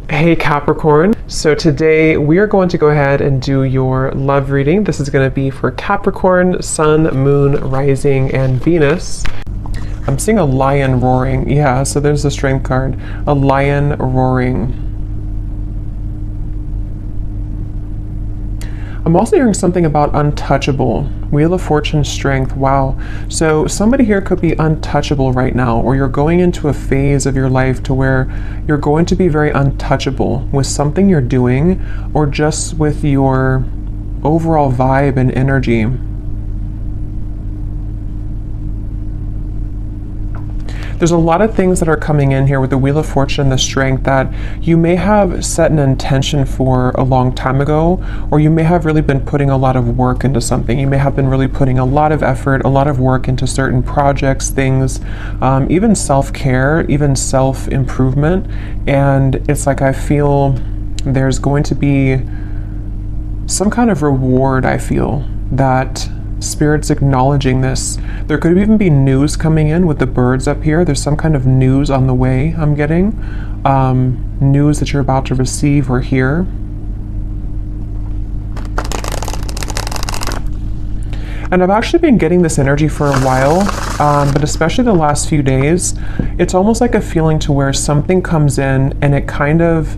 Hey Capricorn. So today we are going to go ahead and do your love reading. This is going to be for Capricorn, Sun, Moon, Rising, and Venus. I'm seeing a lion roaring. Yeah, so there's the strength card. A lion roaring. I'm also hearing something about untouchable. Wheel of Fortune, strength. Wow. So somebody here could be untouchable right now, or you're going into a phase of your life to where you're going to be very untouchable with something you're doing, or just with your overall vibe and energy. There's a lot of things that are coming in here with the Wheel of Fortune and the strength that you may have set an intention for a long time ago, or you may have really been putting a lot of work into something. You may have been really putting a lot of effort, a lot of work into certain projects, things, even self-care, even self-improvement. And it's like I feel there's going to be some kind of reward, I feel, that Spirit's acknowledging this. There could even be news coming in with the birds up here. There's some kind of news on the way I'm getting. News that you're about to receive or hear. And I've actually been getting this energy for a while, but especially the last few days, it's almost like a feeling to where something comes in and it kind of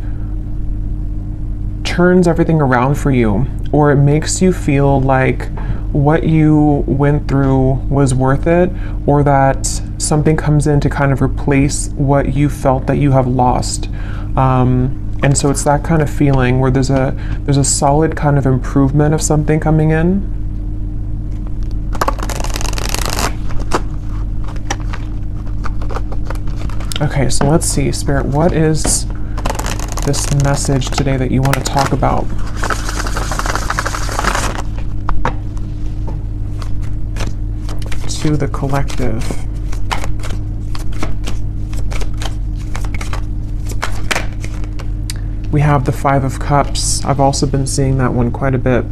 turns everything around for you, or it makes you feel like what you went through was worth it, or that something comes in to kind of replace what you felt that you have lost. And so it's that kind of feeling where there's a solid kind of improvement of something coming in. Okay, so let's see, Spirit, what is this message today that you want to talk about? To the collective. We have the Five of Cups. I've also been seeing that one quite a bit.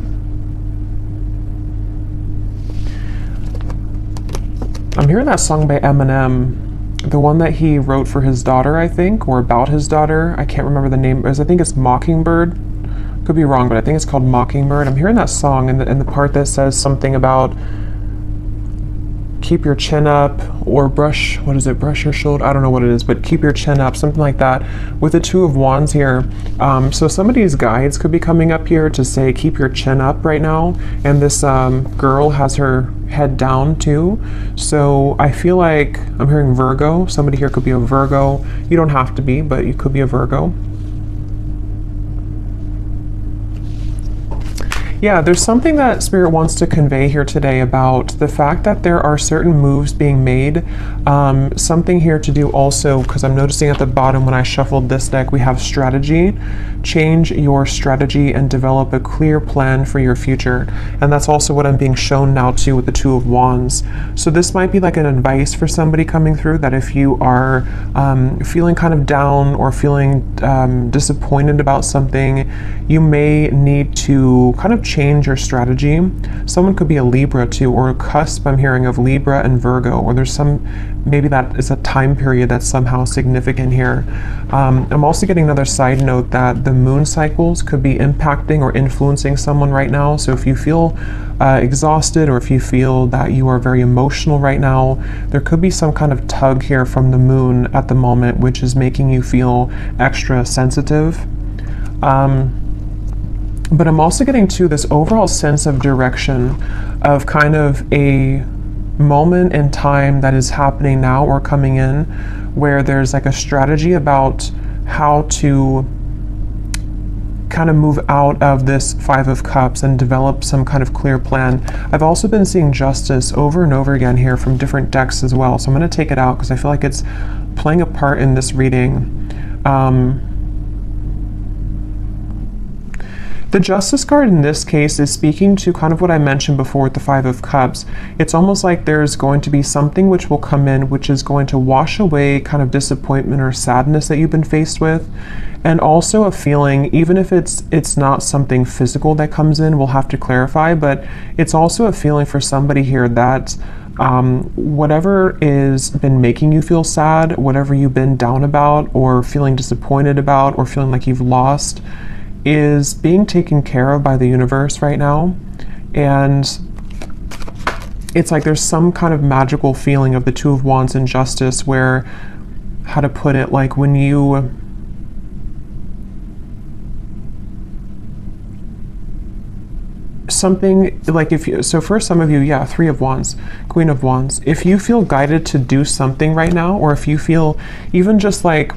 I'm hearing that song by Eminem, the one that he wrote for his daughter, I think, or about his daughter. I can't remember the name. I think it's Mockingbird. Could be wrong, but I think it's called Mockingbird. I'm hearing that song and the part that says something about keep your chin up, or brush your shoulder? I don't know what it is, but keep your chin up, something like that. With the Two of Wands here, so somebody's guides could be coming up here to say keep your chin up right now, and this girl has her head down too. So I feel like I'm hearing Virgo. Somebody here could be a Virgo. You don't have to be, but you could be a Virgo. Yeah, there's something that Spirit wants to convey here today about the fact that there are certain moves being made. Something here to do also, because I'm noticing at the bottom when I shuffled this deck, we have strategy. Change your strategy and develop a clear plan for your future. And that's also what I'm being shown now too with the Two of Wands. So this might be like an advice for somebody coming through, that if you are feeling kind of down or feeling disappointed about something, you may need to kind of change your strategy. Someone could be a Libra too, or a cusp I'm hearing of Libra and Virgo, or there's maybe that is a time period that's somehow significant here. I'm also getting another side note that the moon cycles could be impacting or influencing someone right now. So if you feel exhausted, or if you feel that you are very emotional right now, there could be some kind of tug here from the moon at the moment, which is making you feel extra sensitive. But I'm also getting to this overall sense of direction, of kind of a moment in time that is happening now or coming in, where there's like a strategy about how to kind of move out of this Five of Cups and develop some kind of clear plan. I've also been seeing Justice over and over again here from different decks as well. So I'm going to take it out because I feel like it's playing a part in this reading. The Justice card in this case is speaking to kind of what I mentioned before with the Five of Cups. It's almost like there's going to be something which will come in, which is going to wash away kind of disappointment or sadness that you've been faced with. And also a feeling, even if it's not something physical that comes in, we'll have to clarify, but it's also a feeling for somebody here that Whatever is been making you feel sad, whatever you've been down about or feeling disappointed about or feeling like you've lost, is being taken care of by the universe right now. And it's like there's some kind of magical feeling of the Two of Wands and Justice where, how to put it, like when you something like if you, so for some of you, yeah, Three of Wands, Queen of Wands, if you feel guided to do something right now, or if you feel even just like,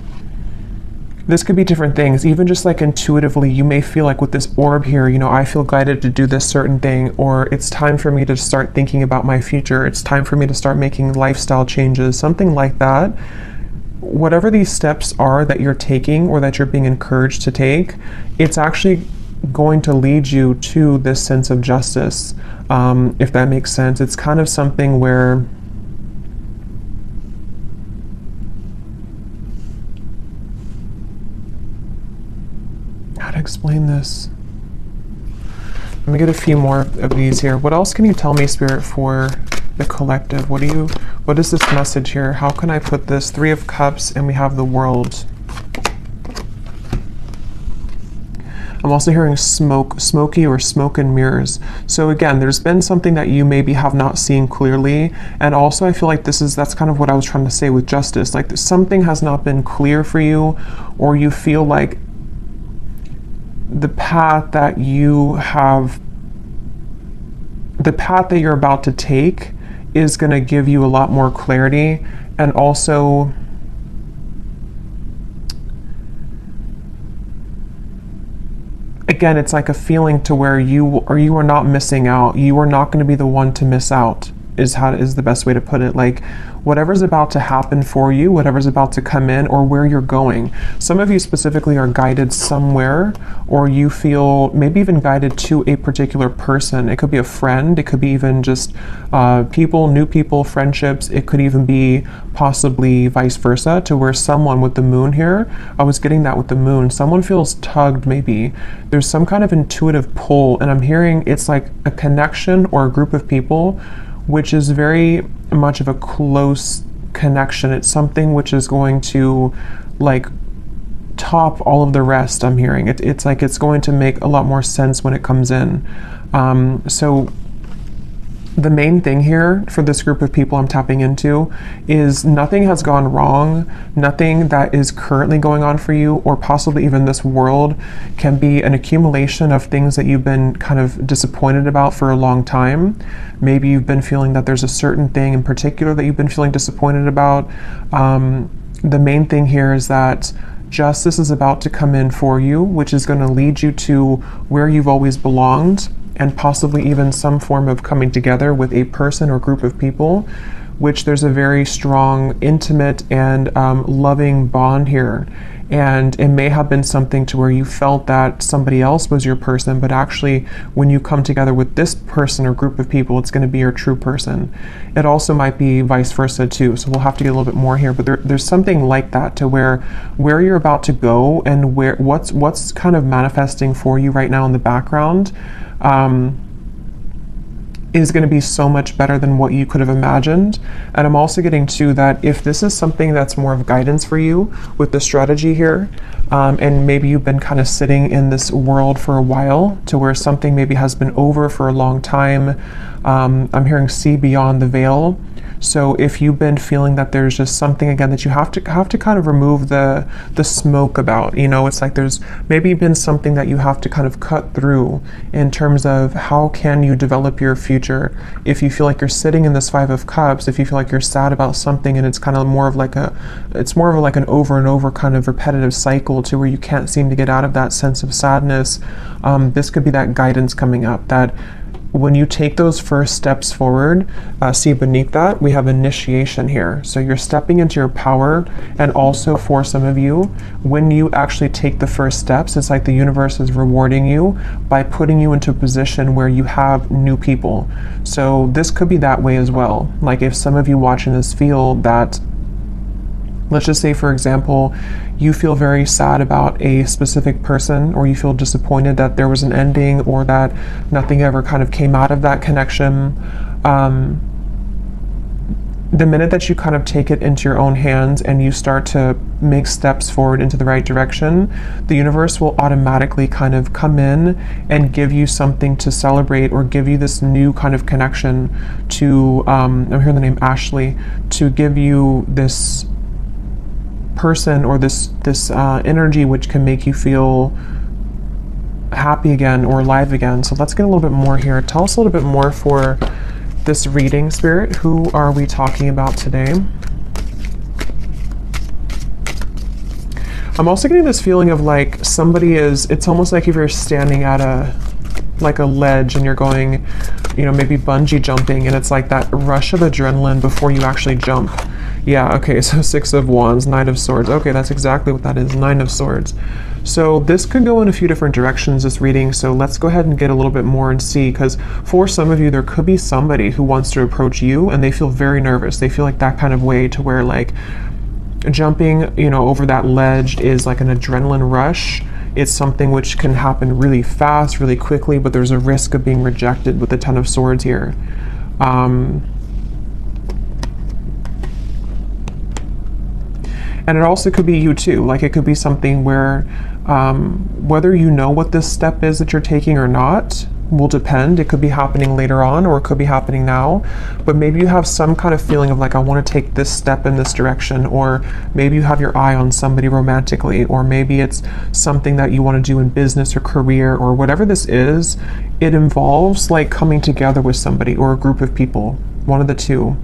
this could be different things, even just like intuitively, you may feel like with this orb here, you know, I feel guided to do this certain thing, or it's time for me to start thinking about my future, it's time for me to start making lifestyle changes, something like that. Whatever these steps are that you're taking or that you're being encouraged to take, it's actually going to lead you to this sense of justice, if that makes sense. It's kind of something where how to explain this? Let me get a few more of these here. What else can you tell me, Spirit, for the collective? What is this message here? How can I put this? Three of Cups, and we have the World. I'm also hearing smoky or smoke and mirrors. So again, there's been something that you maybe have not seen clearly. And also I feel like that's kind of what I was trying to say with Justice. Like something has not been clear for you, or you feel like the path that you're about to take is going to give you a lot more clarity. And also again, it's like a feeling to where you are not missing out. You are not going to be the one to miss out, is the best way to put it. Like whatever's about to happen for you, whatever's about to come in, or where you're going. Some of you specifically are guided somewhere, or you feel maybe even guided to a particular person. It could be a friend, it could be even just new people, friendships. It could even be possibly vice versa, to where someone with the moon here, I was getting that with the moon, someone feels tugged maybe. There's some kind of intuitive pull, and I'm hearing it's like a connection or a group of people which is very much of a close connection. It's something which is going to like top all of the rest. I'm hearing it's like it's going to make a lot more sense when it comes in. So the main thing here for this group of people I'm tapping into is nothing has gone wrong. Nothing that is currently going on for you, or possibly even this world, can be an accumulation of things that you've been kind of disappointed about for a long time. Maybe you've been feeling that there's a certain thing in particular that you've been feeling disappointed about. The main thing here is that justice is about to come in for you, which is going to lead you to where you've always belonged, and possibly even some form of coming together with a person or group of people, which there's a very strong, intimate, and loving bond here. And it may have been something to where you felt that somebody else was your person, but actually when you come together with this person or group of people, it's going to be your true person. It also might be vice versa too, so we'll have to get a little bit more here, but there's something like that to where you're about to go, and what's kind of manifesting for you right now in the background is going to be so much better than what you could have imagined. And I'm also getting to that if this is something that's more of guidance for you with the strategy here, and maybe you've been kind of sitting in this world for a while, to where something maybe has been over for a long time. I'm hearing see beyond the veil. So if you've been feeling that there's just something again that you have to kind of remove the smoke about, you know, it's like there's maybe been something that you have to kind of cut through in terms of how can you develop your future. If you feel like you're sitting in this Five of Cups, if you feel like you're sad about something and it's kind of more of like an over and over kind of repetitive cycle to where you can't seem to get out of that sense of sadness, this could be that guidance coming up, that when you take those first steps forward, see beneath that, we have initiation here. So you're stepping into your power, and also for some of you, when you actually take the first steps, it's like the universe is rewarding you by putting you into a position where you have new people. So this could be that way as well. Like if some of you watching this feel that, let's just say, for example, you feel very sad about a specific person, or you feel disappointed that there was an ending, or that nothing ever kind of came out of that connection. the minute that you kind of take it into your own hands and you start to make steps forward into the right direction, the universe will automatically kind of come in and give you something to celebrate, or give you this new kind of connection to, I'm hearing the name Ashley, to give you this person or this energy which can make you feel happy again or alive again. So let's get a little bit more here. Tell us a little bit more for this reading, Spirit. Who are we talking about today? I'm also getting this feeling of like somebody is, it's almost like if you're standing at a ledge and you're going, you know, maybe bungee jumping, and it's like that rush of adrenaline before you actually jump. Yeah, okay, so 6 of Wands, 9 of Swords. Okay, that's exactly what that is, 9 of Swords. So this could go in a few different directions, this reading, so let's go ahead and get a little bit more and see, because for some of you, there could be somebody who wants to approach you and they feel very nervous. They feel like that kind of way to where like jumping, you know, over that ledge is like an adrenaline rush. It's something which can happen really fast, really quickly, but there's a risk of being rejected with the 10 of Swords here. And it also could be you too. Like it could be something where whether you know what this step is that you're taking or not will depend. It could be happening later on, or it could be happening now. But maybe you have some kind of feeling of like, I want to take this step in this direction, or maybe you have your eye on somebody romantically, or maybe it's something that you want to do in business or career, or whatever this is. It involves like coming together with somebody or a group of people, one of the two.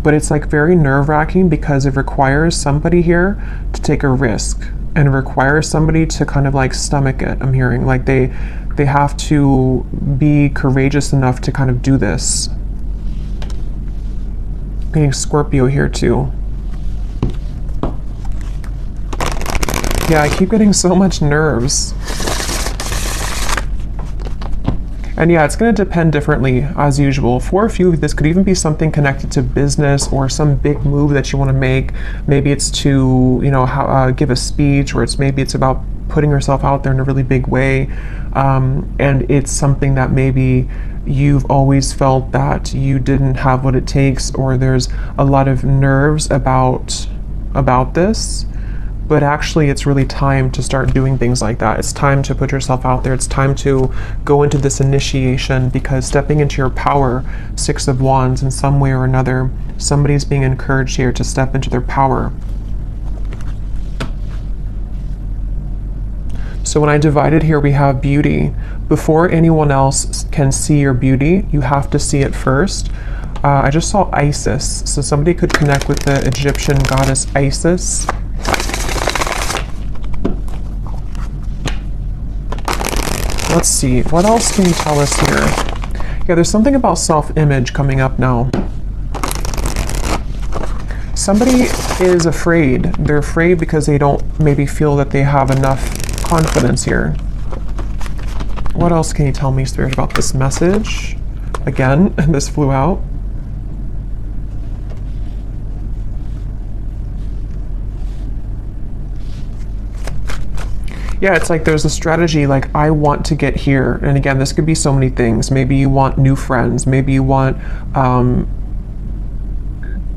But it's like very nerve-wracking because it requires somebody here to take a risk, and it requires somebody to kind of like stomach it. I'm hearing like they have to be courageous enough to kind of do this. Getting Scorpio here too. Yeah, I keep getting so much nerves. And yeah, it's going to depend differently as usual. For a few of you, this could even be something connected to business or some big move that you want to make. Maybe it's to, you know, give a speech, or maybe it's about putting yourself out there in a really big way. And it's something that maybe you've always felt that you didn't have what it takes, or there's a lot of nerves about this. But actually, it's really time to start doing things like that. It's time to put yourself out there. It's time to go into this initiation, because stepping into your power, 6 of Wands, in some way or another, somebody's being encouraged here to step into their power. So when I divided here, we have beauty. Before anyone else can see your beauty, you have to see it first. I just saw Isis. So somebody could connect with the Egyptian goddess Isis. Let's see, what else can you tell us here? Yeah, there's something about self-image coming up now. Somebody is afraid. They're afraid because they don't maybe feel that they have enough confidence here. What else can you tell me, Spirit, about this message? Again, this flew out. Yeah, it's like there's a strategy, like I want to get here. And again, this could be so many things. Maybe you want new friends. Maybe you want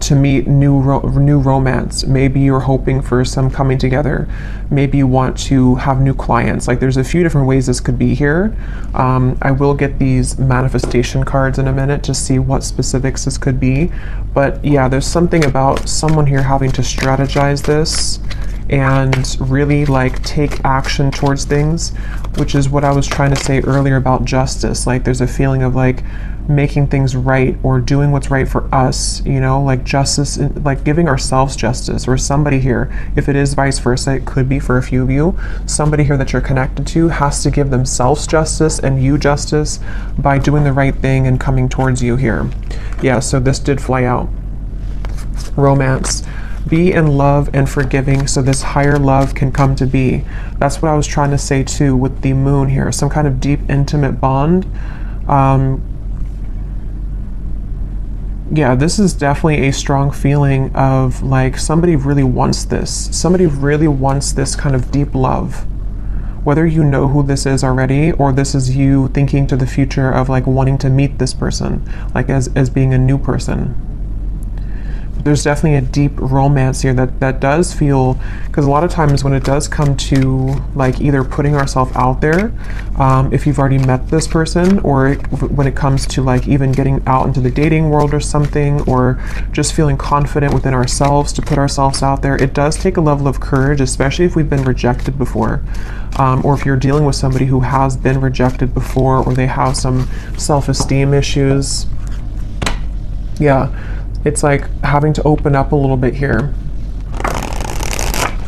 to meet new romance. Maybe you're hoping for some coming together. Maybe you want to have new clients. Like there's a few different ways this could be here. I will get these manifestation cards in a minute to see what specifics this could be. But yeah, there's something about someone here having to strategize this and really like take action towards things, which is what I was trying to say earlier about justice. Like there's a feeling of like making things right, or doing what's right for us, you know, like justice, like giving ourselves justice. Or somebody here, if it is vice versa, it could be for a few of you, somebody here that you're connected to has to give themselves justice and you justice by doing the right thing and coming towards you here. Yeah, so this did fly out. Romance. Be in love and forgiving so this higher love can come to be. That's what I was trying to say too with the moon here. Some kind of deep, intimate bond. Yeah, this is definitely a strong feeling of like somebody really wants this. Somebody really wants this kind of deep love. Whether you know who this is already, or this is you thinking to the future of like wanting to meet this person, like as being a new person. there's definitely a deep romance here that does feel, because a lot of times when it does come to like either putting ourselves out there, if you've already met this person, or when it comes to like even getting out into the dating world or something, or just feeling confident within ourselves to put ourselves out there, it does take a level of courage, especially if we've been rejected before, or if you're dealing with somebody who has been rejected before, or they have some self-esteem issues. Yeah, it's like having to open up a little bit here.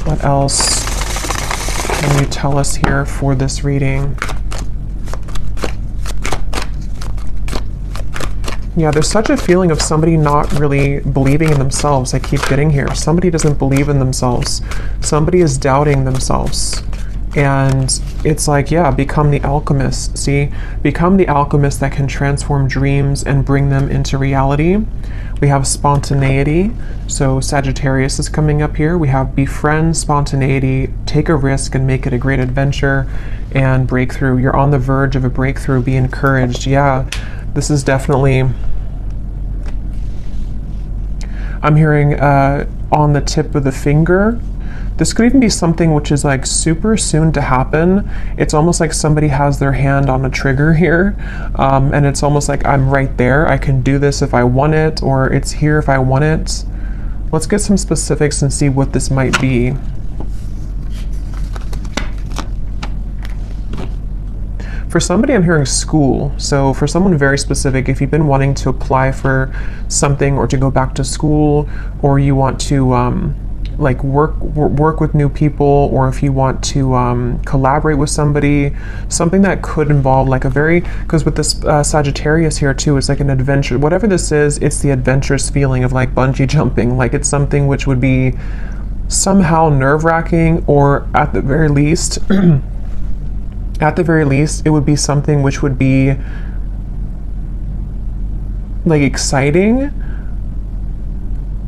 What else can you tell us here for this reading? Yeah, there's such a feeling of somebody not really believing in themselves. I keep getting here. Somebody doesn't believe in themselves. Somebody is doubting themselves. And it's like, yeah, become the alchemist. See, become the alchemist that can transform dreams and bring them into reality. We have spontaneity. So Sagittarius is coming up here. We have befriend spontaneity, take a risk and make it a great adventure, and breakthrough. You're on the verge of a breakthrough. Be encouraged. Yeah, this is definitely, I'm hearing on the tip of the finger. This could even be something which is like super soon to happen. It's almost like somebody has their hand on a trigger here. And it's almost like I'm right there. I can do this if I want it, or it's here if I want it. Let's get some specifics and see what this might be. For somebody, I'm hearing school. So for someone very specific, if you've been wanting to apply for something or to go back to school, or you want to like work with new people, or if you want to collaborate with somebody, something that could involve like a very, because with this Sagittarius here too, it's like an adventure. Whatever this is, it's the adventurous feeling of like bungee jumping. Like it's something which would be somehow nerve-wracking, or at the very least, it would be something which would be like exciting,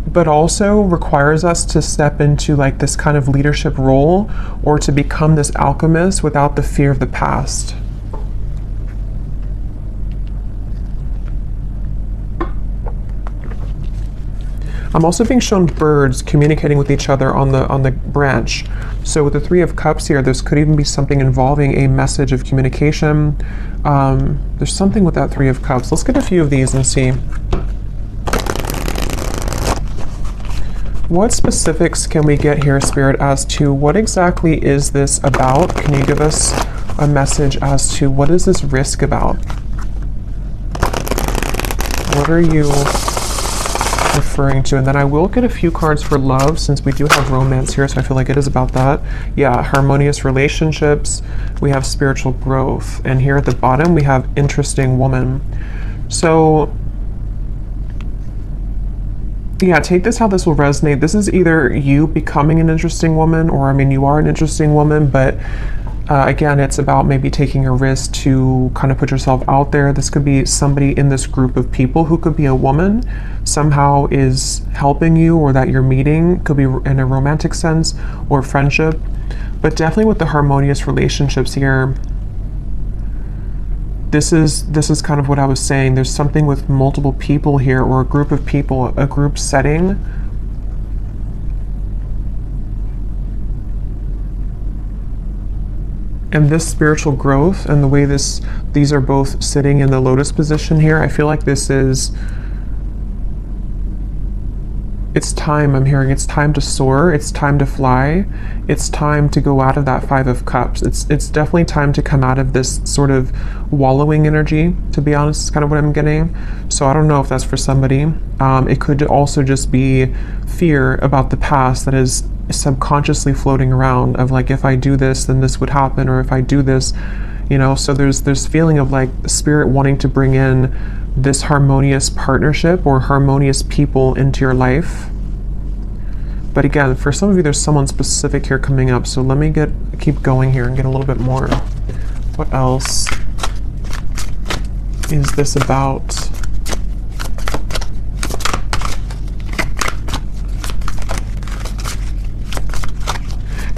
but also requires us to step into like this kind of leadership role, or to become this alchemist without the fear of the past. I'm also being shown birds communicating with each other on the branch. So with the Three of Cups here, this could even be something involving a message of communication. There's something with that Three of Cups. Let's get a few of these and see. What specifics can we get here, Spirit, as to what exactly is this about? Can you give us a message as to what is this risk about? What are you referring to? And then I will get a few cards for love, since we do have romance here, so I feel like it is about that. Yeah, harmonious relationships. We have spiritual growth. And here at the bottom, we have interesting woman. So yeah, take this how this will resonate. This is either you becoming an interesting woman, or I mean, you are an interesting woman, but again, it's about maybe taking a risk to kind of put yourself out there. This could be somebody in this group of people who could be a woman, somehow is helping you, or that you're meeting. Could be in a romantic sense or friendship, but definitely with the harmonious relationships here. This is kind of what I was saying. There's something with multiple people here, or a group of people, a group setting. And this spiritual growth and the way these are both sitting in the lotus position here, I feel like this is, it's time. I'm hearing it's time to soar. It's time to fly. It's time to go out of that Five of Cups. It's definitely time to come out of this sort of wallowing energy, to be honest, is kind of what I'm getting. So I don't know if that's for somebody. It could also just be fear about the past that is subconsciously floating around, of like, if I do this, then this would happen, or if I do this, you know. So there's feeling of like spirit wanting to bring in this harmonious partnership or harmonious people into your life. But again, for some of you, there's someone specific here coming up. So let me keep going here and get a little bit more. What else is this about?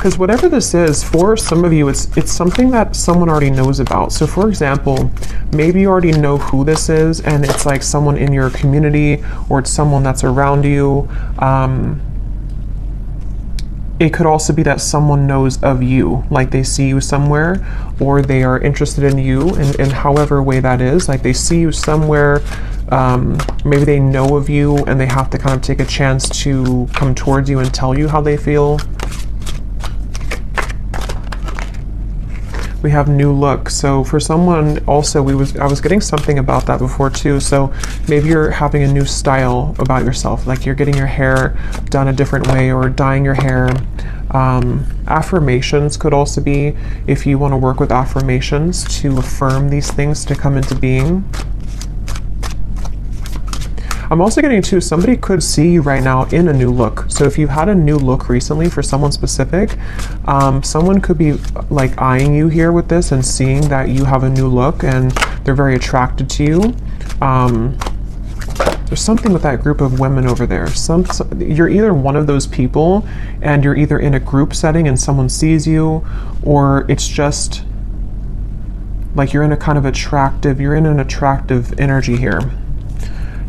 Because whatever this is, for some of you, it's something that someone already knows about. So for example, maybe you already know who this is, and it's like someone in your community, or it's someone that's around you. It could also be that someone knows of you, like they see you somewhere, or they are interested in you in however way that is. Like they see you somewhere, maybe they know of you, and they have to kind of take a chance to come towards you and tell you how they feel. We have new look. So for someone also, I was getting something about that before too. So maybe you're having a new style about yourself, like you're getting your hair done a different way or dyeing your hair. Affirmations could also be, if you want to work with affirmations to affirm these things to come into being. I'm also getting too, somebody could see you right now in a new look. So if you've had a new look recently for someone specific, someone could be like eyeing you here with this and seeing that you have a new look and they're very attracted to you. There's something with that group of women over there. You're either one of those people and you're either in a group setting and someone sees you, or it's just like you're in an attractive energy here.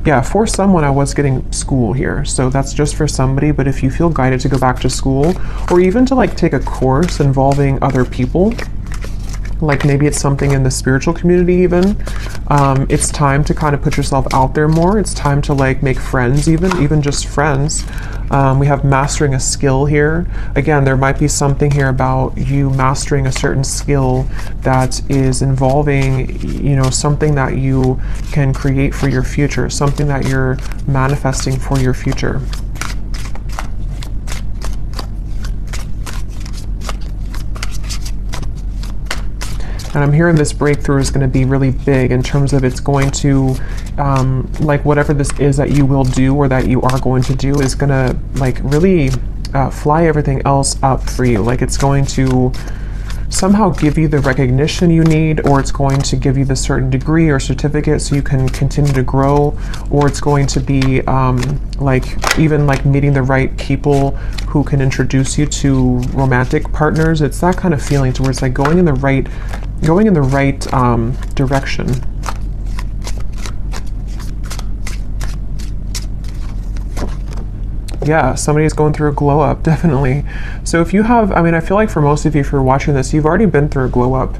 Yeah, for someone, I was getting school here. So that's just for somebody, but if you feel guided to go back to school, or even to like take a course involving other people, like maybe it's something in the spiritual community even, it's time to kind of put yourself out there more. It's time to like make friends, even just friends. We have mastering a skill here. Again, there might be something here about you mastering a certain skill that is involving, you know, something that you can create for your future, something that you're manifesting for your future. And I'm hearing this breakthrough is going to be really big in terms of it's going to, like whatever this is that you will do or that you are going to do is going to like really fly everything else up for you. Like it's going to somehow give you the recognition you need, or it's going to give you the certain degree or certificate so you can continue to grow, or it's going to be like even like meeting the right people who can introduce you to romantic partners. It's that kind of feeling to where it's like going in the right direction. Yeah, somebody is going through a glow up, definitely. So if you have, I mean, I feel like for most of you, if you're watching this, you've already been through a glow up.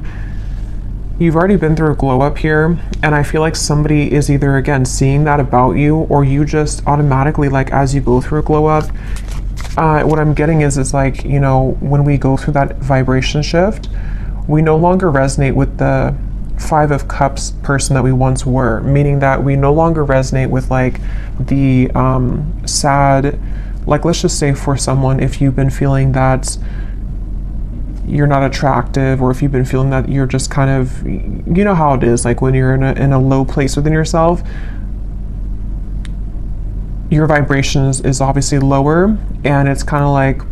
You've already been through a glow up here, and I feel like somebody is either, again, seeing that about you, or you just automatically, like, as you go through a glow up, what I'm getting is like, you know, when we go through that vibration shift, we no longer resonate with the Five of Cups person that we once were, meaning that we no longer resonate with like the sad, like let's just say for someone, if you've been feeling that you're not attractive, or if you've been feeling that you're just kind of, you know how it is, like when you're in a low place within yourself, your vibration is obviously lower, and it's kind of like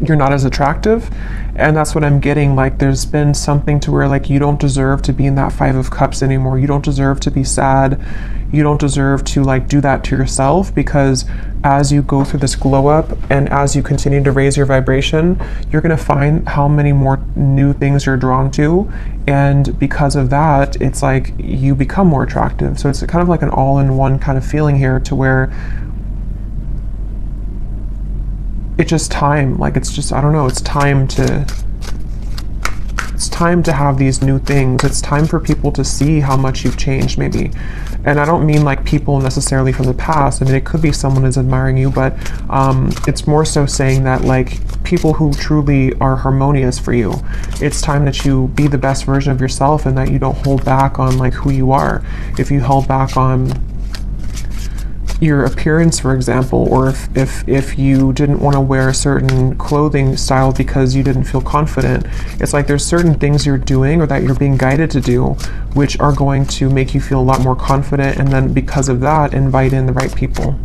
you're not as attractive. And that's what I'm getting, like there's been something to where like you don't deserve to be in that Five of Cups anymore. You don't deserve to be sad. You don't deserve to like do that to yourself, because as you go through this glow up and as you continue to raise your vibration, you're going to find how many more new things you're drawn to, and because of that, it's like you become more attractive. So it's kind of like an all-in-one kind of feeling here, to where it's just time, like it's just, I don't know, it's time to have these new things. It's time for people to see how much you've changed, maybe. And I don't mean like people necessarily from the past. I mean, it could be someone is admiring you, but it's more so saying that like people who truly are harmonious for you, it's time that you be the best version of yourself, and that you don't hold back on like who you are. If you held back on your appearance, for example, or if you didn't want to wear a certain clothing style because you didn't feel confident, it's like there's certain things you're doing or that you're being guided to do which are going to make you feel a lot more confident, and then because of that, invite in the right people.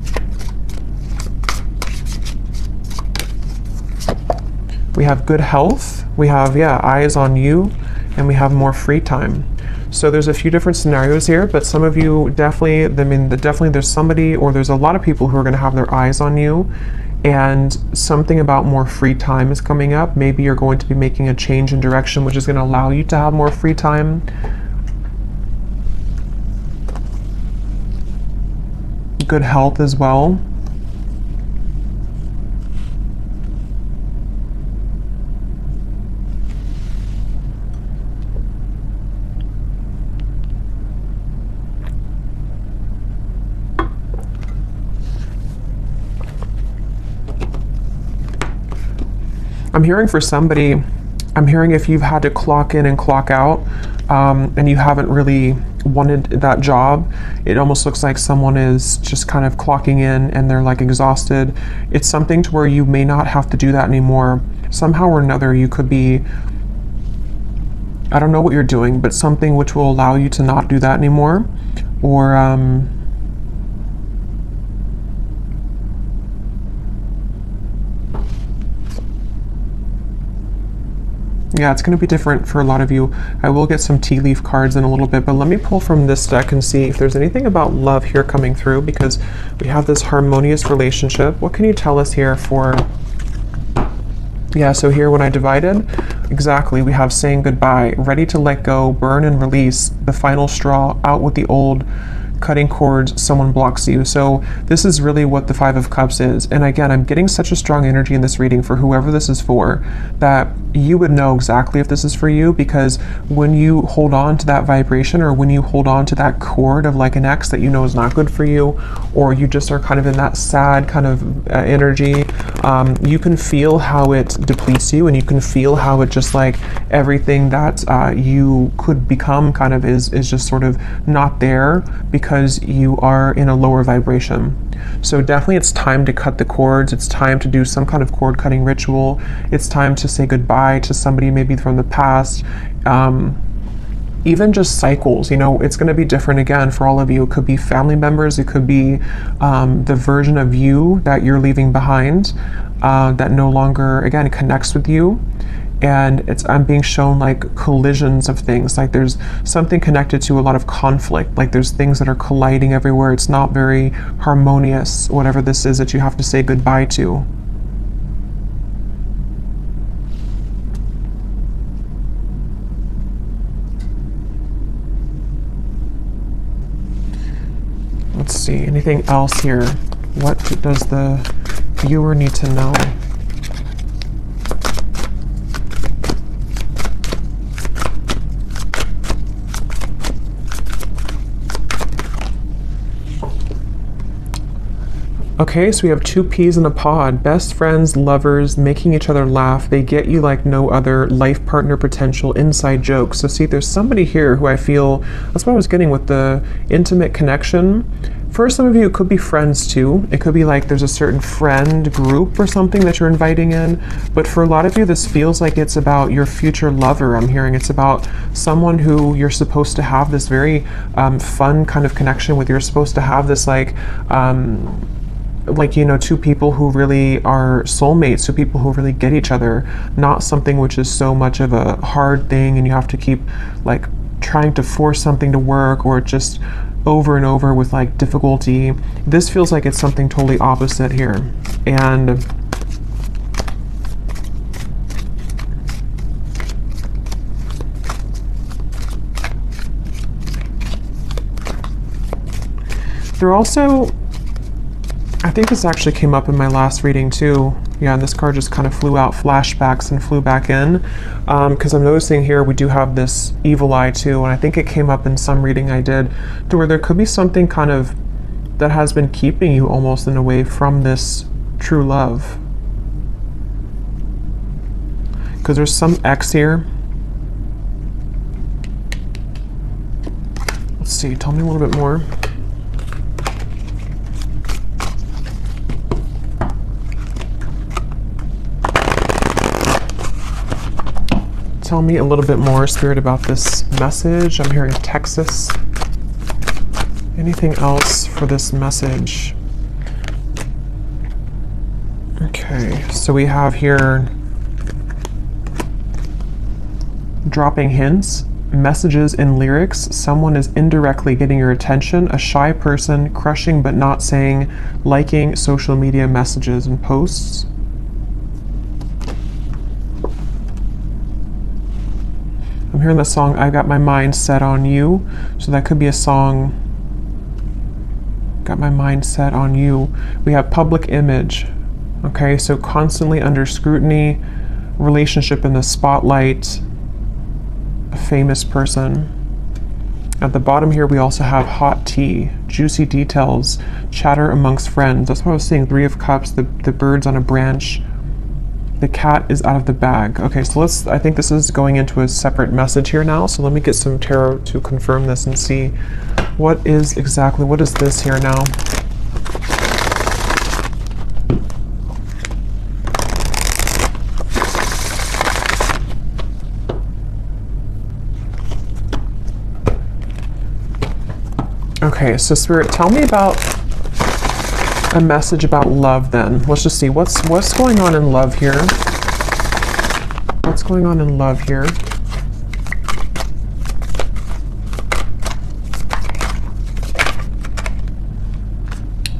We have good health. We have, yeah, eyes on you, and we have more free time. So there's a few different scenarios here, but some of you definitely, I mean, definitely there's somebody, or there's a lot of people who are going to have their eyes on you, and something about more free time is coming up. Maybe you're going to be making a change in direction, which is going to allow you to have more free time. Good health as well. I'm hearing for somebody, I'm hearing if you've had to clock in and clock out, and you haven't really wanted that job, it almost looks like someone is just kind of clocking in and they're like exhausted. It's something to where you may not have to do that anymore. Somehow or another, you could be, I don't know what you're doing, but something which will allow you to not do that anymore. Or, yeah, it's going to be different for a lot of you. I will get some tea leaf cards in a little bit, but let me pull from this deck and see if there's anything about love here coming through, because we have this harmonious relationship. What can you tell us here for, yeah, so here when I divided, exactly, we have saying goodbye, ready to let go, burn and release, the final straw, out with the old, cutting cords, someone blocks you. So this is really what the Five of Cups is. And again, I'm getting such a strong energy in this reading for whoever this is for, that you would know exactly if this is for you, because when you hold on to that vibration, or when you hold on to that cord of like an ex that you know is not good for you, or you just are kind of in that sad kind of energy, you can feel how it depletes you, and you can feel how it just like everything that you could become kind of is just sort of not there, because you are in a lower vibration. So definitely it's time to cut the cords. It's time to do some kind of cord cutting ritual. It's time to say goodbye to somebody maybe from the past. Even just cycles, you know, it's going to be different again for all of you. It could be family members. It could be the version of you that you're leaving behind that no longer, again, connects with you. And I'm being shown like collisions of things, like there's something connected to a lot of conflict, like there's things that are colliding everywhere. It's not very harmonious, whatever this is that you have to say goodbye to. Let's see, anything else here? What does the viewer need to know? Okay, so we have two peas in a pod. Best friends, lovers, making each other laugh. They get you like no other. Life partner potential, inside jokes. So see, there's somebody here who I feel, that's what I was getting with the intimate connection. For some of you, it could be friends too. It could be like there's a certain friend group or something that you're inviting in. But for a lot of you, this feels like it's about your future lover. I'm hearing it's about someone who you're supposed to have this very fun kind of connection with. You're supposed to have this like, you know, two people who really are soulmates, two people who really get each other, not something which is so much of a hard thing and you have to keep like trying to force something to work, or just over and over with like difficulty. This feels like it's something totally opposite here. And they're also, I think this actually came up in my last reading too. Yeah, and this card just kind of flew out, flashbacks, and flew back in. Because I'm noticing here we do have this evil eye too, and I think it came up in some reading I did, to where there could be something kind of that has been keeping you almost in a way from this true love. Because there's some X here. Let's see, tell me a little bit more. Tell me a little bit more, Spirit, about this message. I'm hearing Texas. Anything else for this message? Okay, so we have here dropping hints, messages in lyrics, someone is indirectly getting your attention, a shy person, crushing but not saying, liking social media messages and posts. I'm hearing the song, I Got My Mind Set on You. So that could be a song, Got My Mind Set on You. We have public image. Okay, so constantly under scrutiny, relationship in the spotlight, a famous person. At the bottom here, we also have hot tea, juicy details, chatter amongst friends. That's what I was saying, 3 of Cups, the birds on a branch. The cat is out of the bag. Okay, so I think this is going into a separate message here now. So let me get some tarot to confirm this and see what is this here now? Okay, so Spirit, tell me about a message about love then. Let's just see what's going on in love here. What's going on in love here?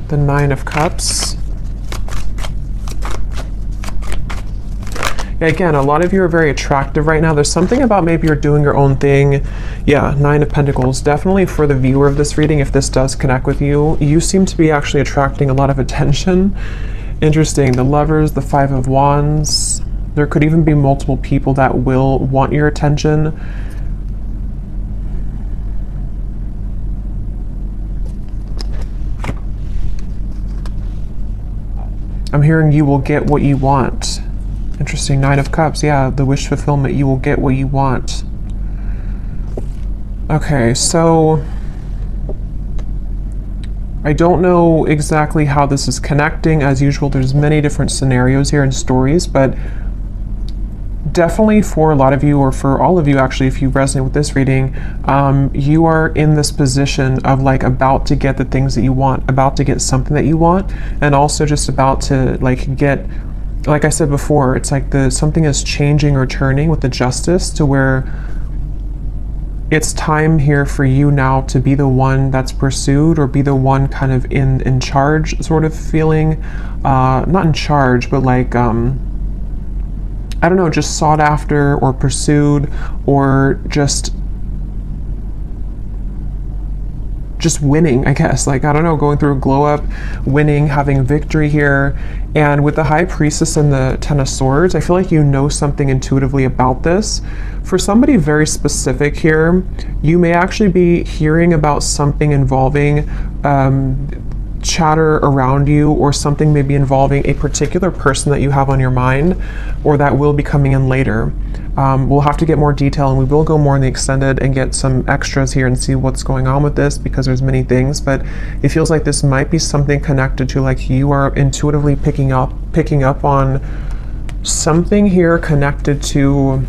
The 9 of Cups. Yeah, again, a lot of you are very attractive right now. There's something about maybe you're doing your own thing. Yeah, 9 of Pentacles. Definitely for the viewer of this reading, if this does connect with you, you seem to be actually attracting a lot of attention. Interesting. The Lovers, the 5 of Wands. There could even be multiple people that will want your attention. I'm hearing you will get what you want. Interesting. 9 of Cups. Yeah, the wish fulfillment. You will get what you want. Okay, so I don't know exactly how this is connecting. As usual, there's many different scenarios here and stories, but definitely for a lot of you, or for all of you actually, if you resonate with this reading, you are in this position of like about to get the things that you want, about to get something that you want, and also just about to like get, like I said before, it's like something is changing or turning with the Justice to where it's time here for you now to be the one that's pursued, or be the one kind of in charge sort of feeling, not in charge, but like, I don't know, just sought after or pursued, or just winning, I guess. Like, I don't know, going through a glow up, winning, having victory here. And with the High Priestess and the 10 of Swords, I feel like you know something intuitively about this. For somebody very specific here, you may actually be hearing about something involving chatter around you, or something maybe involving a particular person that you have on your mind, or that will be coming in later. We'll have to get more detail, and we will go more in the extended and get some extras here and see what's going on with this, because there's many things, but it feels like this might be something connected to, like, you are intuitively picking up on something here connected to,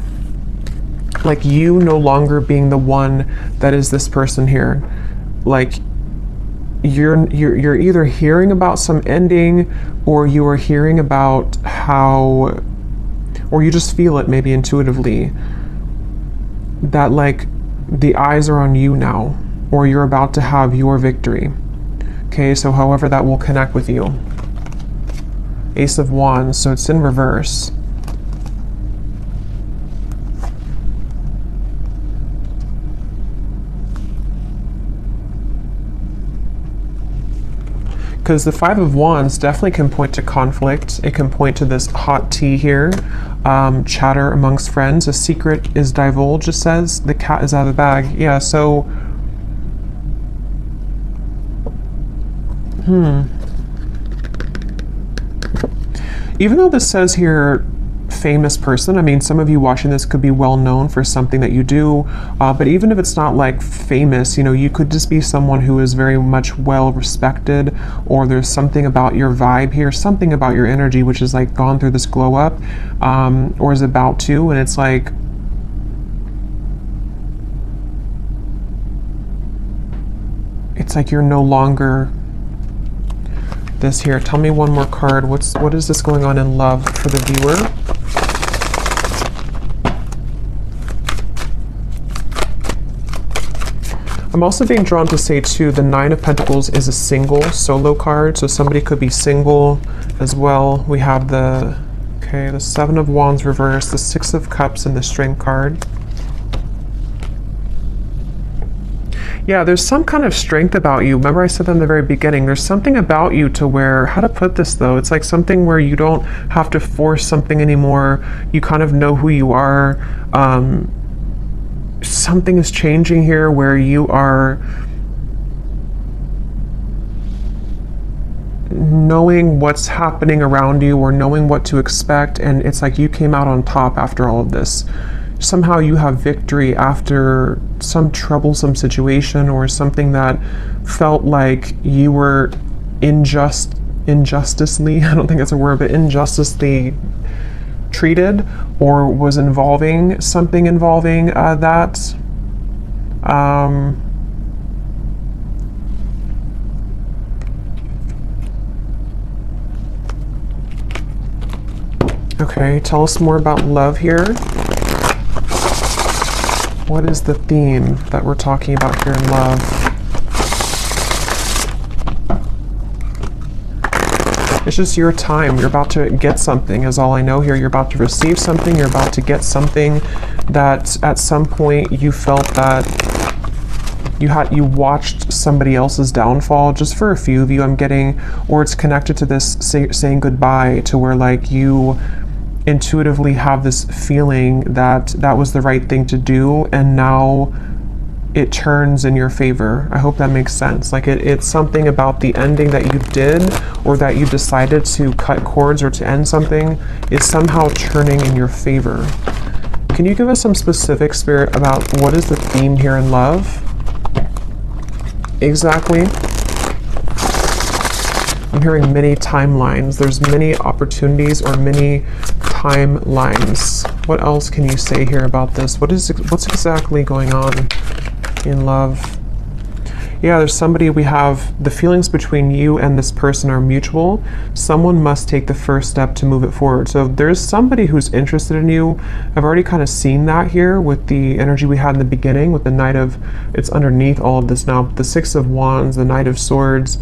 like, you no longer being the one that is this person here. Like, you're either hearing about some ending, or you are hearing about how, or you just feel it maybe intuitively, that like the eyes are on you now, or you're about to have your victory. Okay, so however that will connect with you. Ace of Wands, so it's in reverse. Because the 5 of Wands definitely can point to conflict. It can point to this hot tea here, chatter amongst friends. A secret is divulged, it says. The cat is out of the bag. Yeah, so... Even though this says here, famous person, I mean, some of you watching this could be well known for something that you do, but even if it's not like famous, you know, you could just be someone who is very much well respected, or there's something about your vibe here, something about your energy which is like gone through this glow up, or is about to, and it's like you're no longer this here. Tell me one more card. What is this going on in love for the viewer? I'm also being drawn to say too, the Nine of Pentacles is a single solo card, so somebody could be single as well. We have the Seven of Wands reversed, the Six of Cups, and the Strength card. Yeah, there's some kind of strength about you. Remember I said that in the very beginning. There's something about you to where, how to put this though, it's like something where you don't have to force something anymore. You kind of know who you are. Something is changing here where you are knowing what's happening around you or knowing what to expect, and it's like you came out on top after all of this. Somehow you have victory after some troublesome situation or something that felt like you were injusticely, I don't think that's a word, but injusticely treated, or was involving something involving that. Okay, tell us more about love here. What is the theme that we're talking about here in love? It's just your time. You're about to get something is all I know here. You're about to receive something. You're about to get something that at some point you felt that you watched somebody else's downfall. Just for a few of you, I'm getting, or it's connected to this saying goodbye, to where like you intuitively have this feeling that that was the right thing to do, and now it turns in your favor. I hope that makes sense. Like it's something about the ending that you did, or that you decided to cut cords or to end something, is somehow turning in your favor. Can you give us some specific, Spirit, about what is the theme here in love? Exactly. I'm hearing many timelines. There's many opportunities or many timelines. What else can you say here about this? What's exactly going on in love? Yeah, there's somebody, we have the feelings between you and this person are mutual. Someone must take the first step to move it forward. So there's somebody who's interested in you. I've already kind of seen that here with the energy we had in the beginning with the Knight of, it's underneath all of this now, the Six of Wands, the Knight of Swords,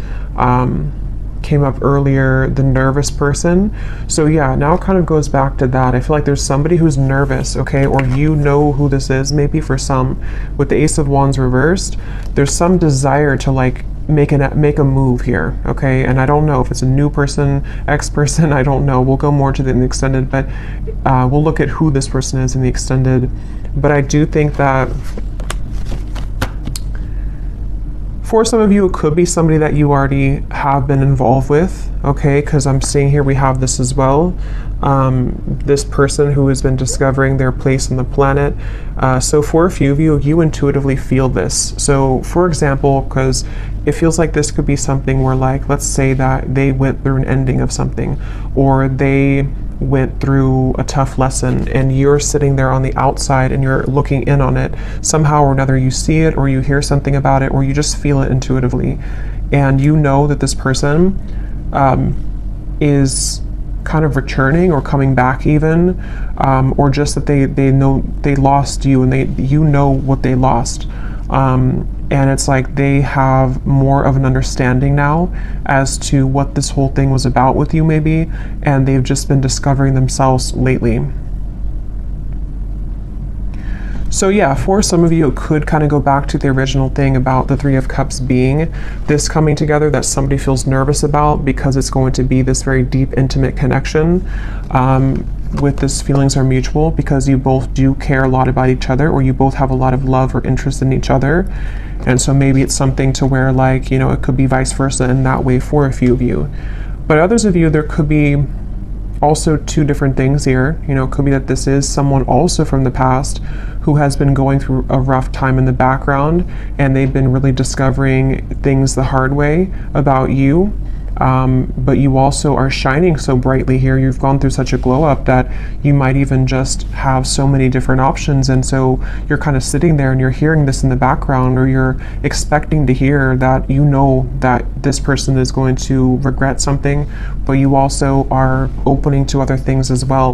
came up earlier, the nervous person. So yeah, now it kind of goes back to that. I feel like there's somebody who's nervous, okay, or you know who this is, maybe for some. With the Ace of Wands reversed, there's some desire to like make a move here, okay? And I don't know if it's a new person, ex-person, I don't know. We'll go more to the extended, but we'll look at who this person is in the extended. But I do think that for some of you, it could be somebody that you already have been involved with, okay? Because I'm seeing here we have this as well. This person who has been discovering their place on the planet. So for a few of you, you intuitively feel this. So for example, because it feels like this could be something where, like, let's say that they went through an ending of something, or they went through a tough lesson and you're sitting there on the outside and you're looking in on it. Somehow or another you see it, or you hear something about it, or you just feel it intuitively, and you know that this person is kind of returning or coming back even, or just that they know they lost you, and you know what they lost. And it's like they have more of an understanding now as to what this whole thing was about with you maybe, and they've just been discovering themselves lately. So yeah, for some of you, it could kind of go back to the original thing about the Three of Cups being this coming together that somebody feels nervous about, because it's going to be this very deep, intimate connection. With this, feelings are mutual because you both do care a lot about each other, or you both have a lot of love or interest in each other. And so maybe it's something to where, like, you know, it could be vice versa in that way for a few of you. But others of you, there could be also two different things here. You know, it could be that this is someone also from the past who has been going through a rough time in the background, and they've been really discovering things the hard way about you. But you also are shining so brightly here. You've gone through such a glow up that you might even just have so many different options. And so you're kind of sitting there and you're hearing this in the background, or you're expecting to hear that you know that this person is going to regret something, but you also are opening to other things as well.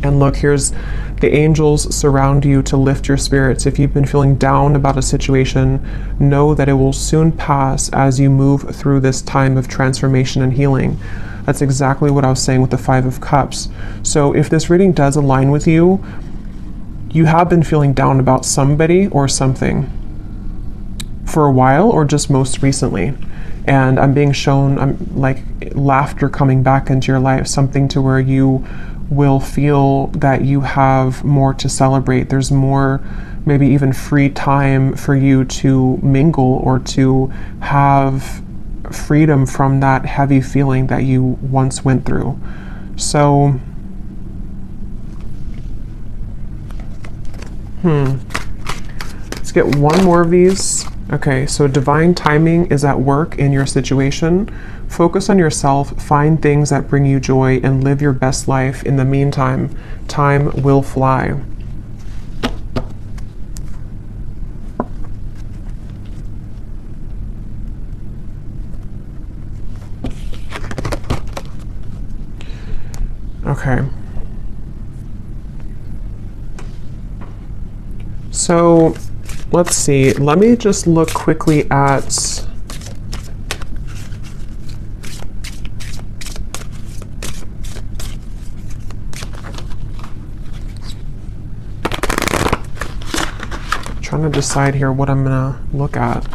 And look, here's The angels surround you to lift your spirits. If you've been feeling down about a situation, know that it will soon pass as you move through this time of transformation and healing. That's exactly what I was saying with the Five of Cups. So if this reading does align with you, you have been feeling down about somebody or something for a while, or just most recently. And I'm being shown like laughter coming back into your life, something to where you will feel that you have more to celebrate. There's more, maybe even free time for you to mingle or to have freedom from that heavy feeling that you once went through. So, let's get one more of these. Okay, so divine timing is at work in your situation. Focus on yourself, find things that bring you joy, and live your best life. In the meantime, time will fly. Okay. So, let's see. Let me just look quickly at trying to decide here what I'm gonna look at.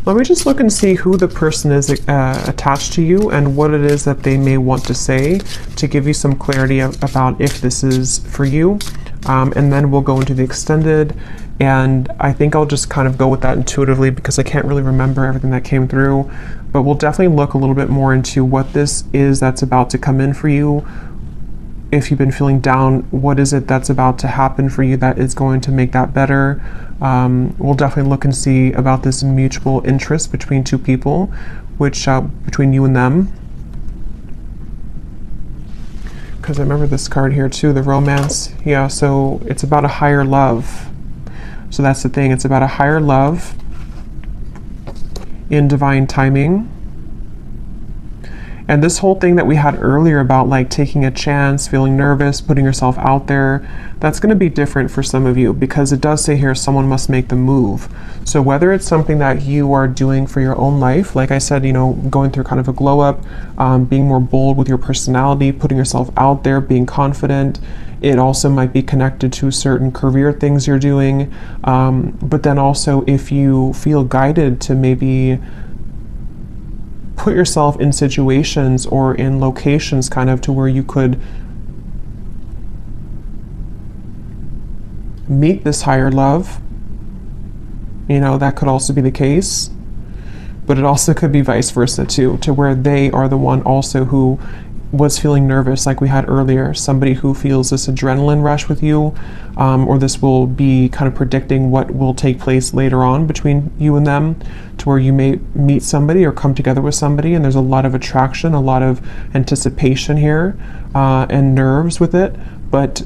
Let me just look and see who the person is attached to you and what it is that they may want to say to give you some clarity about if this is for you. And then we'll go into the extended, and I think I'll just kind of go with that intuitively because I can't really remember everything that came through. But we'll definitely look a little bit more into what this is that's about to come in for you. If you've been feeling down, what is it that's about to happen for you that is going to make that better? We'll definitely look and see about this mutual interest between two people, which between you and them. Because I remember this card here too, the romance. Yeah, so it's about a higher love. So that's the thing, it's about a higher love in divine timing. And this whole thing that we had earlier about like taking a chance, feeling nervous, putting yourself out there, that's going to be different for some of you because it does say here someone must make the move. So whether it's something that you are doing for your own life, like I said, you know, going through kind of a glow up, being more bold with your personality, putting yourself out there, being confident. It also might be connected to certain career things you're doing. But then also if you feel guided to maybe put yourself in situations or in locations kind of to where you could meet this higher love, you know, that could also be the case. But it also could be vice versa too, to where they are the one also who was feeling nervous like we had earlier, somebody who feels this adrenaline rush with you, or this will be kind of predicting what will take place later on between you and them, to where you may meet somebody or come together with somebody and there's a lot of attraction, a lot of anticipation here, and nerves with it, but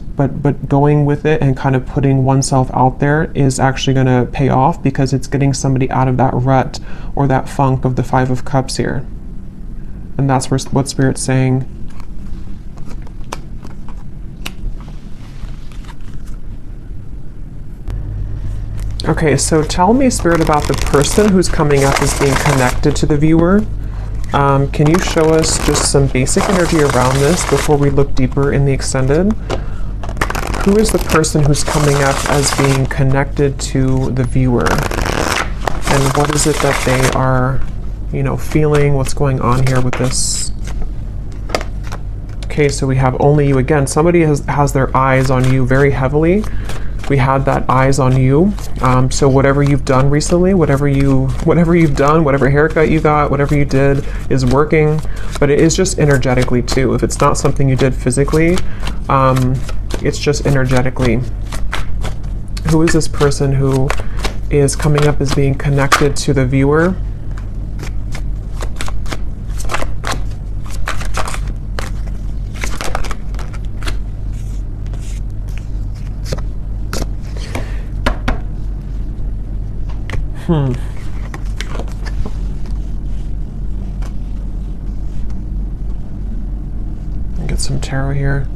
going with it and kind of putting oneself out there is actually going to pay off because it's getting somebody out of that rut or that funk of the Five of Cups here. And that's what Spirit's saying. Okay, so tell me, Spirit, about the person who's coming up as being connected to the viewer. Can you show us just some basic energy around this before we look deeper in the extended? Who is the person who's coming up as being connected to the viewer? And what is it that they are, you know, feeling? What's going on here with this? Okay, so we have only you again. Somebody has their eyes on you very heavily. We had that eyes on you. So whatever you've done recently, whatever you've done, whatever haircut you got, whatever you did is working, but it is just energetically too. If it's not something you did physically, it's just energetically. Who is this person who is coming up as being connected to the viewer? get some tarot here.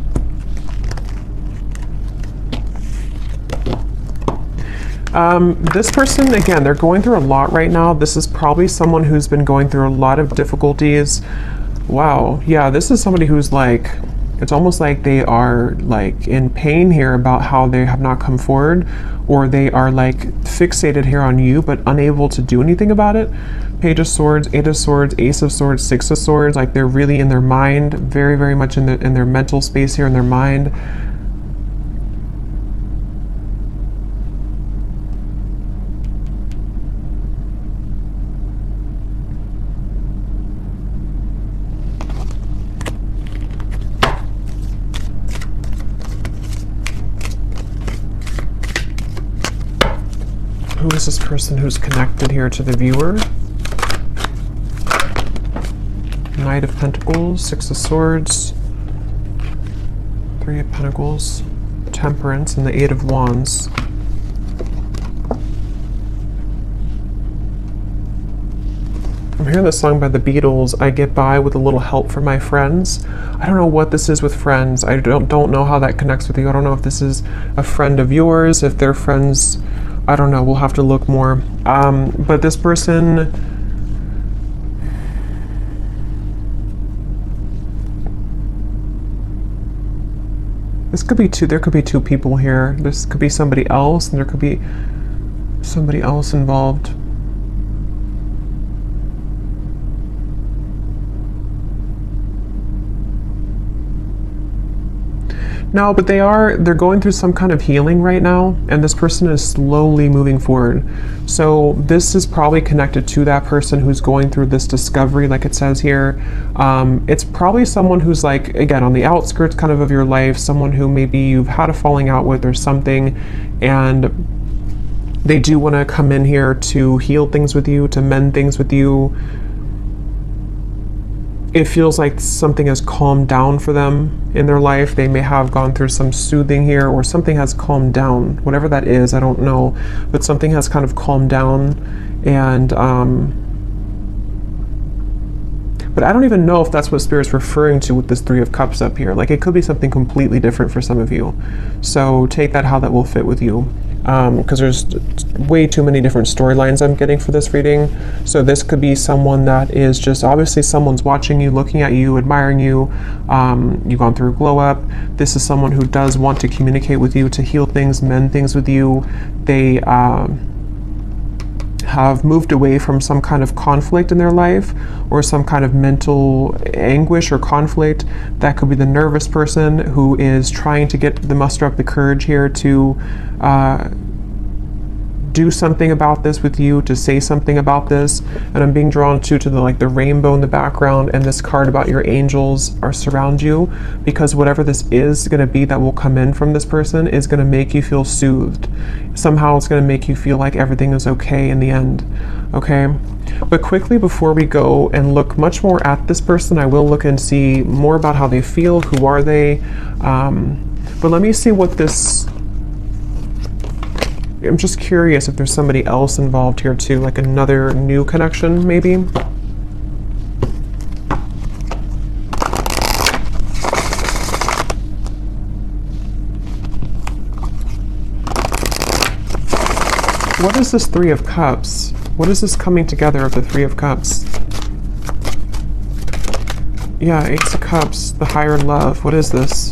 This person, again, they're going through a lot right now. This is probably someone who's been going through a lot of difficulties. Wow. Yeah, this is somebody who's like, it's almost like they are like in pain here about how they have not come forward, or they are like fixated here on you but unable to do anything about it. Page of Swords, Eight of Swords, Ace of Swords, Six of Swords. Like they're really in their mind, very, very much in their mental space here in their mind. Who is this person who's connected here to the viewer? Knight of Pentacles, Six of Swords, Three of Pentacles, Temperance, and the Eight of Wands. I'm hearing this song by the Beatles, I get by with a little help from my friends. I don't know what this is with friends. I don't know how that connects with you. I don't know if this is a friend of yours, if they're friends. I don't know, we'll have to look more. But this person, there could be two people here. This could be somebody else, and there could be somebody else involved. No, but they're going through some kind of healing right now, and this person is slowly moving forward. So this is probably connected to that person who's going through this discovery, like it says here. It's probably someone who's like, again, on the outskirts kind of your life, someone who maybe you've had a falling out with or something, and they do want to come in here to heal things with you, to mend things with you. It feels like something has calmed down for them in their life. They may have gone through some soothing here, or something has calmed down. Whatever that is, I don't know. But something has kind of calmed down. And, but I don't even know if that's what Spirit's referring to with this Three of Cups up here. Like, it could be something completely different for some of you. So take that how that will fit with you. Because there's way too many different storylines I'm getting for this reading. So this could be someone that is just, obviously someone's watching you, looking at you, admiring you. You've gone through a glow up. This is someone who does want to communicate with you, to heal things, mend things with you. They have moved away from some kind of conflict in their life, or some kind of mental anguish or conflict. That could be the nervous person who is trying to muster up the courage here to do something about this with you, to say something about this. And I'm being drawn to the rainbow in the background, and this card about your angels are surround you, because whatever this is going to be that will come in from this person is going to make you feel soothed. Somehow it's going to make you feel like everything is okay in the end. Okay, but quickly before we go and look much more at this person, I will look and see more about how they feel, who are they. But let me see what this, I'm just curious if there's somebody else involved here too, like another new connection maybe. What is this Three of Cups? What is this coming together of the Three of Cups? Yeah, Ace of Cups, the higher love. What is this?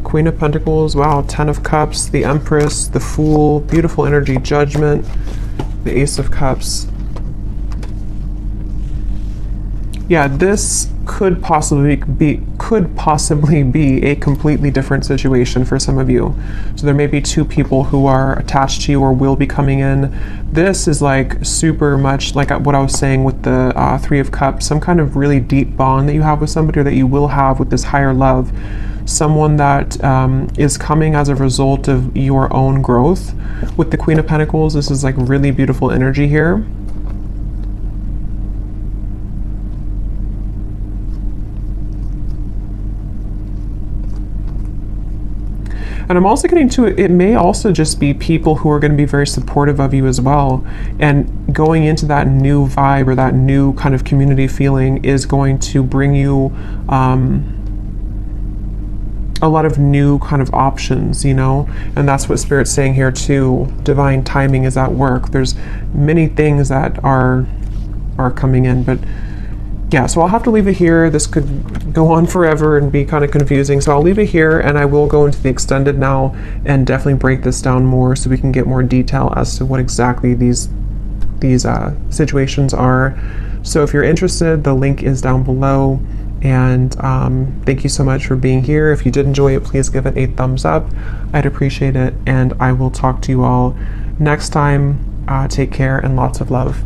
Queen of Pentacles, wow, Ten of Cups, the Empress, the Fool, beautiful energy, Judgment, the Ace of Cups. Yeah, this could possibly be a completely different situation for some of you. So there may be two people who are attached to you or will be coming in. This is like super much like what I was saying with the Three of Cups, some kind of really deep bond that you have with somebody, or that you will have with this higher love. Someone that is coming as a result of your own growth. With the Queen of Pentacles, this is like really beautiful energy here. And I'm also getting to it, it may also just be people who are going to be very supportive of you as well. And going into that new vibe or that new kind of community feeling is going to bring you a lot of new kind of options, you know, and that's what Spirit's saying here too. Divine timing is at work. There's many things that are coming in, but yeah, so I'll have to leave it here. This could go on forever and be kind of confusing, so I'll leave it here, and I will go into the extended now and definitely break this down more so we can get more detail as to what exactly these situations are. So if you're interested, the link is down below. And thank you so much for being here. If you did enjoy it, please give it a thumbs up. I'd appreciate it. And I will talk to you all next time. Take care and lots of love.